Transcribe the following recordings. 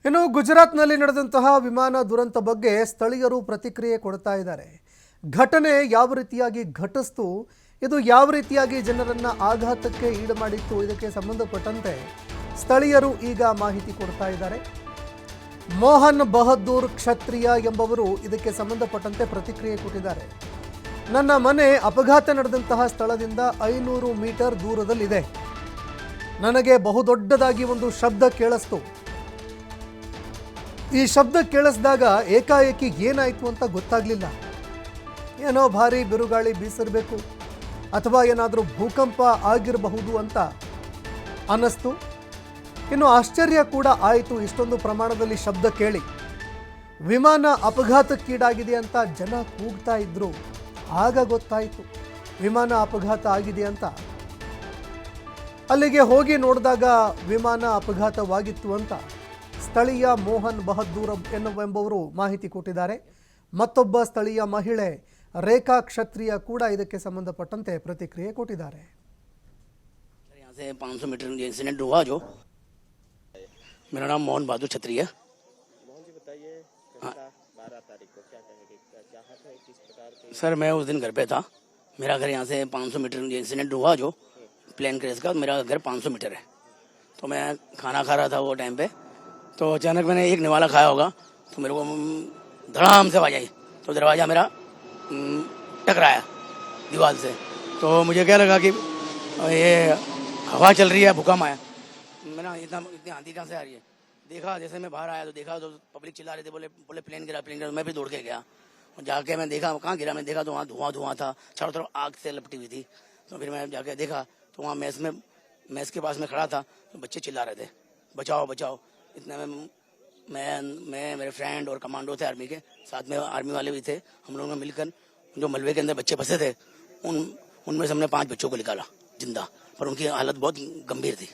ಇನ್ನು ಗುಜರಾತ್ನಲ್ಲಿ ನಡೆದಂತಹ ವಿಮಾನ ದುರಂತ ಬಗ್ಗೆ ಸ್ಥಳೀಯರು ಪ್ರತಿಕ್ರಿಯೆ ಕೊಡ್ತಾ ಇದ್ದಾರೆ. ಘಟನೆ ಯಾವ ರೀತಿಯಾಗಿ ಘಟಿಸ್ತು, ಇದು ಯಾವ ರೀತಿಯಾಗಿ ಜನರನ್ನ ಆಘಾತಕ್ಕೆ ಈಡು ಮಾಡಿತ್ತು, ಇದಕ್ಕೆ ಸಂಬಂಧಪಟ್ಟಂತೆ ಸ್ಥಳೀಯರು ಈಗ ಮಾಹಿತಿ ಕೊಡ್ತಾ ಇದ್ದಾರೆ. ಮೋಹನ್ ಬಹದ್ದೂರ್ ಕ್ಷತ್ರಿಯ ಎಂಬವರು ಇದಕ್ಕೆ ಸಂಬಂಧಪಟ್ಟಂತೆ ಪ್ರತಿಕ್ರಿಯೆ ಕೊಟ್ಟಿದ್ದಾರೆ. ನನ್ನ ಮನೆ ಅಪಘಾತ ನಡೆದಂತಹ ಸ್ಥಳದಿಂದ 500 ಮೀಟರ್ ದೂರದಲ್ಲಿದೆ. ನನಗೆ ಬಹುದೊಡ್ಡದಾಗಿ ಒಂದು ಶಬ್ದ ಕೇಳಿಸ್ತು. ಈ ಶಬ್ದ ಕೇಳಿಸಿದಾಗ ಏಕಾಏಕಿ ಏನಾಯಿತು ಅಂತ ಗೊತ್ತಾಗಲಿಲ್ಲ. ಏನೋ ಭಾರಿ ಬಿರುಗಾಳಿ ಬೀಸಿರಬೇಕು ಅಥವಾ ಏನಾದರೂ ಭೂಕಂಪ ಆಗಿರಬಹುದು ಅಂತ ಅನ್ನಿಸ್ತು. ಇನ್ನು ಆಶ್ಚರ್ಯ ಕೂಡ ಆಯಿತು ಇಷ್ಟೊಂದು ಪ್ರಮಾಣದಲ್ಲಿ ಶಬ್ದ ಕೇಳಿ. ವಿಮಾನ ಅಪಘಾತಕ್ಕೀಡಾಗಿದೆ ಅಂತ ಜನ ಕೂಗ್ತಾ ಇದ್ರು. ಆಗ ಗೊತ್ತಾಯಿತು ವಿಮಾನ ಅಪಘಾತ ಆಗಿದೆ ಅಂತ. ಅಲ್ಲಿಗೆ ಹೋಗಿ ನೋಡಿದಾಗ ವಿಮಾನ ಅಪಘಾತವಾಗಿತ್ತು ಅಂತ ಸ್ಥಳೀಯ ಮೋಹನ್ ಬಹದ್ದೂರ್ ಎಂಬುವರು ಮಾಹಿತಿ ಕೊಟ್ಟಿದ್ದಾರೆ. ಮತ್ತೊಬ್ಬ ಸ್ಥಳೀಯ ಮಹಿಳೆ ರೇಖಾ ಕ್ಷತ್ರಿಯ ಕೂಡ ಇದಕ್ಕೆ ಸಂಬಂಧಪಟ್ಟಂತೆ ಪ್ರತಿಕ್ರಿಯೆ ಕೊಟ್ಟಿದ್ದಾರೆ. 500 मीटर इंसिडेंट हुआ जो मेरा नाम मोहन बहादुर छत्री है। मोहन जी बताइए, 12 तारीख को क्या कहेंगे, क्या है, किस प्रकार के? सर मैं उस दिन घर पे था। मेरा घर यहाँ से 500 मीटर इंसिडेंट हुआ जो प्लेन क्रैश का, मेरा घर 500 मीटर है। तो मैं खाना खा रहा था वो टाइम पे, तो अचानक मैंने एक निवाला खाया होगा तो मेरे को धड़ाम से आवाज आई, तो दरवाज़ा मेरा टकराया दीवार से। तो मुझे क्या लगा कि ये हवा चल रही है, भूकंप आया। मैंने इतनी आंधी कहाँ से आ रही है, देखा जैसे मैं बाहर आया तो देखा तो पब्लिक चिल्ला रहे थे, बोले प्लेन गिरा प्लेन गिरा। मैं भी दौड़ के गया और जाके मैं देखा कहाँ गिरा। मैं देखा तो वहाँ धुआं था, चारों तरफ आग से लपटी हुई थी। तो फिर मैं जाके देखा तो वहाँ मैस के पास में खड़ा था, तो बच्चे चिल्ला रहे थे बचाओ बचाओ। इतना मैं मेरे फ्रेंड और कमांडो थे आर्मी के, साथ में आर्मी वाले भी थे। हम लोगों ने मिलकर जो मलबे के अंदर बच्चे फंसे थे उनमें से हमने 5 बच्चों को निकाला जिंदा, पर उनकी हालत बहुत गंभीर थी।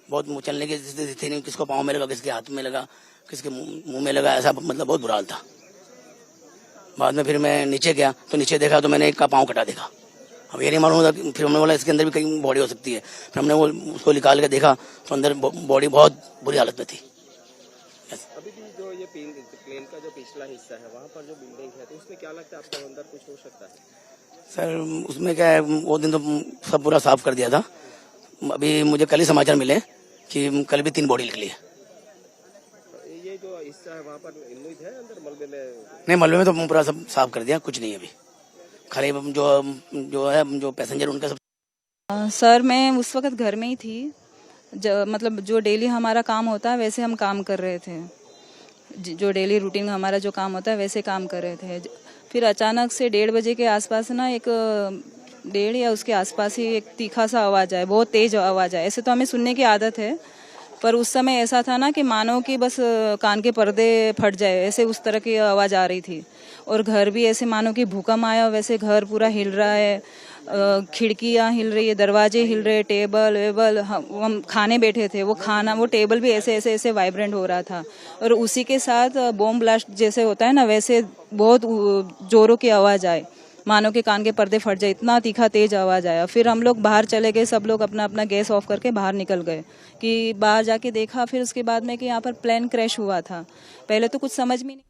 बहुत चलने की स्थिति थी नहीं, किसको पाँव में लगा, किसके हाथ में लगा, किसके मुंह में लगा, ऐसा मतलब बहुत बुरा हाल था। बाद में फिर मैं नीचे गया तो नीचे देखा तो मैंने एक का पाँव कटा देखा। अब ये नहीं मालूम था, फिर हमने बोला इसके अंदर भी कहीं बॉडी हो सकती है। फिर हमने उसको निकाल के देखा तो अंदर बॉडी बहुत बुरी हालत में थी। अभी भी जो ये प्लेन का जो पिछला हिस्सा है वहाँ पर जो बिल्डिंग है, तो उसमें क्या लगता है आपको अंदर कुछ हो सकता है? सर उसमें क्या है, वो दिन तो सब पूरा साफ कर दिया था। अभी मुझे कल ही समाचार मिले कि कल भी 3 बॉडी निकली है। ये जो हिस्सा है वहाँ पर उम्मीद है अंदर मलबे में? नहीं, मलबे में तो पूरा सब साफ कर दिया, कुछ नहीं है अभी। खाली जो है जो पैसेंजर उनका सब। सर मैं उस वक्त घर में ही थी, मतलब जो डेली हमारा काम होता है वैसे हम काम कर रहे थे। जो डेली रूटीन हमारा जो काम होता है वैसे काम कर रहे थे। फिर अचानक से 1:30 बजे के आसपास ना एक 1:30 या उसके आसपास ही एक तीखा सा आवाज़ आया, बहुत तेज आवाज़ आया। ऐसे तो हमें सुनने की आदत है, पर उस समय ऐसा था ना कि मानो कि बस कान के पर्दे फट जाए, ऐसे उस तरह की आवाज़ आ रही थी। और घर भी ऐसे मानो कि भूकंप आया वैसे घर पूरा हिल रहा है, खिड़कियाँ हिल रही है, दरवाजे हिल रहे, टेबल वेबल, हम खाने बैठे थे, वो टेबल भी ऐसे ऐसे ऐसे वाइब्रेंट हो रहा था। और उसी के साथ बॉम्ब ब्लास्ट जैसे होता है ना, वैसे बहुत जोरों की आवाज़ आए, मानो के कान के पर्दे फट जाए, इतना तीखा तेज आवाज़ आया। फिर हम लोग बाहर चले गए, सब लोग अपना अपना गैस ऑफ करके बाहर निकल गए। कि बाहर जाके देखा फिर उसके बाद में कि यहाँ पर प्लेन क्रैश हुआ था। पहले तो कुछ समझ में नहीं